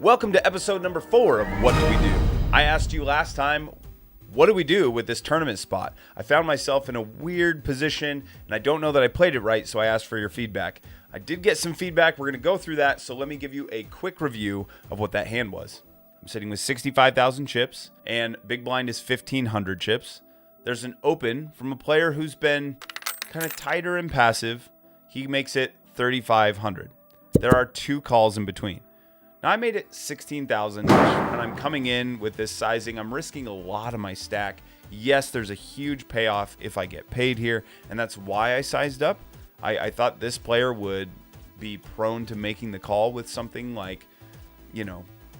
Welcome to episode number 4 of What Do We Do? I asked you last time, what do we do with this tournament spot? I found myself in a weird position, and I don't know that I played it right, so I asked for your feedback. I did get some feedback. We're going to go through that, so let me give you a quick review of what that hand was. I'm sitting with 65,000 chips, and big blind is 1,500 chips. There's an open from a player who's been kind of tighter and passive. He makes it 3,500. There are 2 calls in between. Now I made it 16,000, and I'm coming in with this sizing. I'm risking a lot of my stack. Yes, there's a huge payoff if I get paid here, and that's why I sized up. I thought this player would be prone to making the call with something like,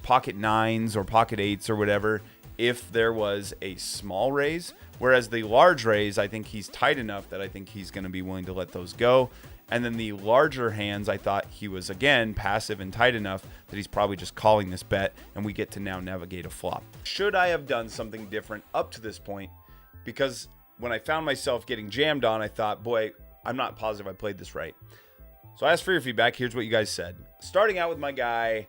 pocket 9s or pocket 8s or whatever if there was a small raise. Whereas the large raise, I think he's tight enough that I think he's going to be willing to let those go. And then the larger hands, I thought he was, again, passive and tight enough that he's probably just calling this bet, and we get to now navigate a flop. Should I have done something different up to this point? Because when I found myself getting jammed on, I thought, boy, I'm not positive I played this right. So I asked for your feedback. Here's what you guys said. Starting out with my guy,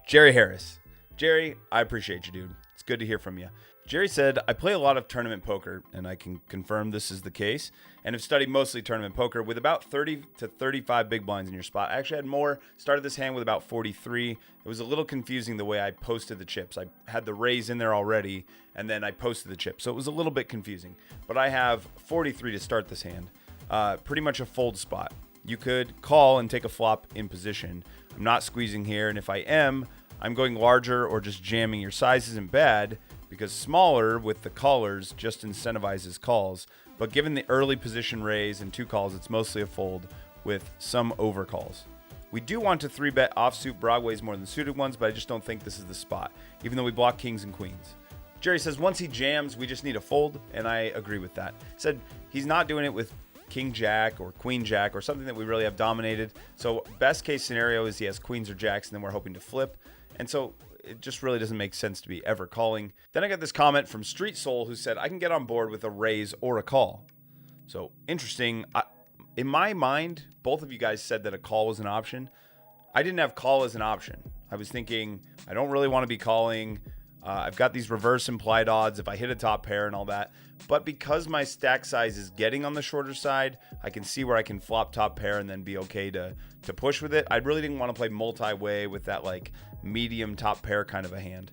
Jerry Harris. Jerry, I appreciate you, dude. It's good to hear from you. Jerry said, I play a lot of tournament poker, and I can confirm this is the case, and have studied mostly tournament poker with about 30 to 35 big blinds in your spot. I actually had more, started this hand with about 43. It was a little confusing the way I posted the chips. I had the raise in there already, and then I posted the chips, so it was a little bit confusing. But I have 43 to start this hand, pretty much a fold spot. You could call and take a flop in position. I'm not squeezing here, and if I am, I'm going larger or just jamming. Your size isn't bad, because smaller with the callers just incentivizes calls. But given the early position raise and 2 calls, it's mostly a fold with some overcalls. We do want to 3-bet offsuit Broadways more than suited ones, but I just don't think this is the spot, even though we block kings and queens. Jerry says, once he jams, we just need a fold, and I agree with that. Said he's not doing it with king jack or queen jack or something that we really have dominated. So best case scenario is he has queens or jacks, and then we're hoping to flip. And so it just really doesn't make sense to be ever calling. Then I got this comment from Street Soul who said, I can get on board with a raise or a call. So interesting. In my mind, both of you guys said that a call was an option. I didn't have call as an option. I was thinking, I don't really want to be calling. I've got these reverse implied odds if I hit a top pair and all that. But because my stack size is getting on the shorter side, I can see where I can flop top pair and then be okay to push with it. I really didn't want to play multi-way with that like medium top pair kind of a hand.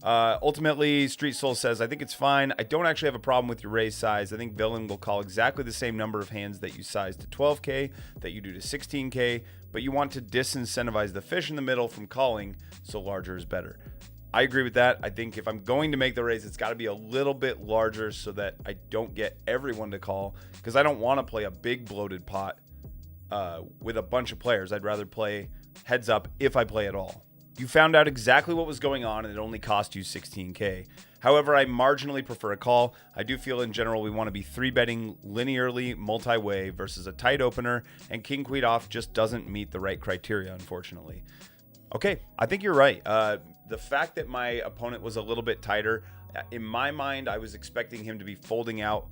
Ultimately, Street Soul says, I think it's fine. I don't actually have a problem with your raise size. I think Villain will call exactly the same number of hands that you size to 12K, that you do to 16K, but you want to disincentivize the fish in the middle from calling, so larger is better. I agree with that. I think if I'm going to make the raise, it's got to be a little bit larger so that I don't get everyone to call, because I don't want to play a big bloated pot with a bunch of players. I'd rather play heads up if I play at all. You found out exactly what was going on, and it only cost you 16K. However, I marginally prefer a call. I do feel in general we want to be 3-betting linearly multi-way versus a tight opener, and king queen off just doesn't meet the right criteria, unfortunately. Okay, I think you're right. The fact that my opponent was a little bit tighter, in my mind, I was expecting him to be folding out,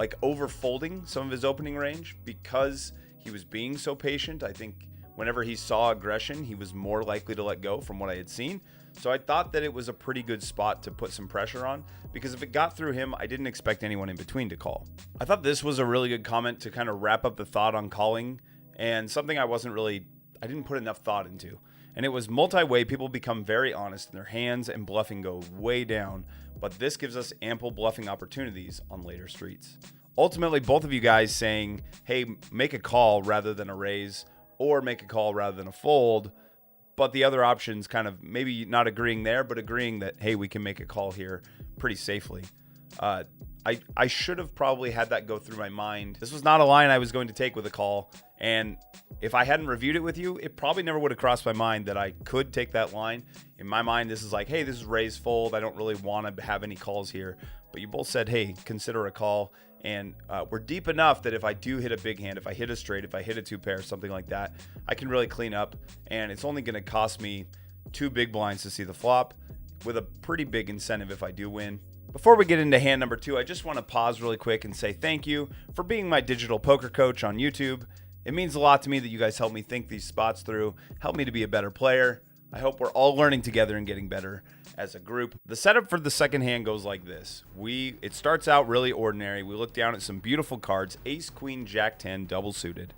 like over-folding some of his opening range because he was being so patient. I think whenever he saw aggression, he was more likely to let go from what I had seen. So I thought that it was a pretty good spot to put some pressure on, because if it got through him, I didn't expect anyone in between to call. I thought this was a really good comment to kind of wrap up the thought on calling, and something I didn't put enough thought into. And it was multi-way. People become very honest in their hands and bluffing go way down, but this gives us ample bluffing opportunities on later streets. Ultimately, both of you guys saying, hey, make a call rather than a raise, or make a call rather than a fold, but the other options kind of maybe not agreeing there, but agreeing that, hey, we can make a call here pretty safely. I should have probably had that go through my mind. This was not a line I was going to take with a call, and if I hadn't reviewed it with you, it probably never would have crossed my mind that I could take that line. In my mind, this is like, hey, this is raise fold. I don't really want to have any calls here, but you both said, hey, consider a call. And we're deep enough that if I do hit a big hand, if I hit a straight, if I hit a 2-pair, something like that, I can really clean up. And it's only going to cost me 2 big blinds to see the flop, with a pretty big incentive if I do win. Before we get into hand number 2, I just want to pause really quick and say thank you for being my digital poker coach on YouTube. It means a lot to me that you guys help me think these spots through, help me to be a better player. I hope we're all learning together and getting better as a group. The setup for the second hand goes like this. It starts out really ordinary. We look down at some beautiful cards, ace, queen, jack 10, double suited.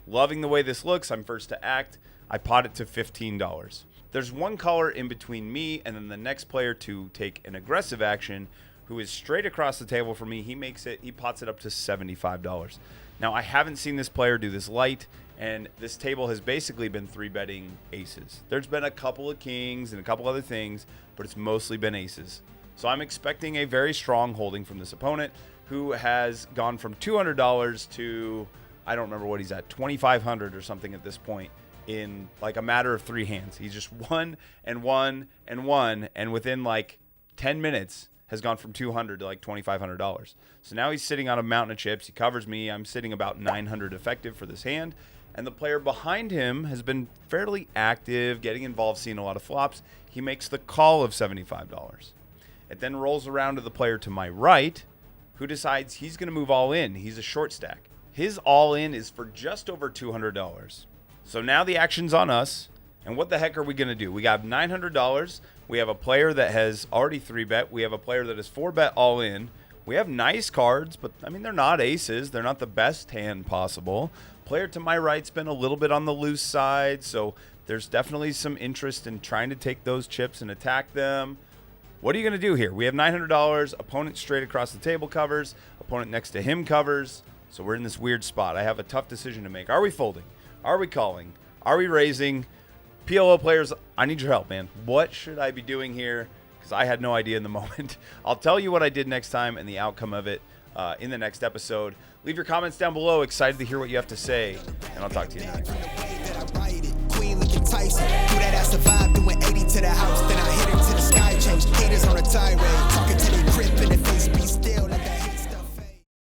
Loving the way this looks. I'm first to act. I pot it to $15. There's one caller in between me and then the next player to take an aggressive action, who is straight across the table from me. He pots it up to $75. Now, I haven't seen this player do this light, and this table has basically been 3-betting aces. There's been a couple of kings and a couple other things, but it's mostly been aces. So I'm expecting a very strong holding from this opponent, who has gone from $200 to, I don't remember what he's at, $2,500 or something at this point in like a matter of 3 hands. He's just won and won and won, and within like 10 minutes has gone from $200 to like $2,500. So now he's sitting on a mountain of chips. He covers me. I'm sitting about 900 effective for this hand. And the player behind him has been fairly active, getting involved, seeing a lot of flops. He makes the call of $75. It then rolls around to the player to my right, who decides he's going to move all in. He's a short stack. His all in is for just over $200. So now the action's on us. And what the heck are we going to do? We got $900. We have a player that has already 3-bet. We have a player that is 4-bet all in. We have nice cards, but I mean, they're not aces. They're not the best hand possible. Player to my right's been a little bit on the loose side, so there's definitely some interest in trying to take those chips and attack them. What are you going to do here? We have $900. Opponent straight across the table covers. Opponent next to him covers. So we're in this weird spot. I have a tough decision to make. Are we folding? Are we calling? Are we raising? PLO players, I need your help, man. What should I be doing here? Because I had no idea in the moment. I'll tell you what I did next time and the outcome of it in the next episode. Leave your comments down below. Excited to hear what you have to say, and I'll talk to you next.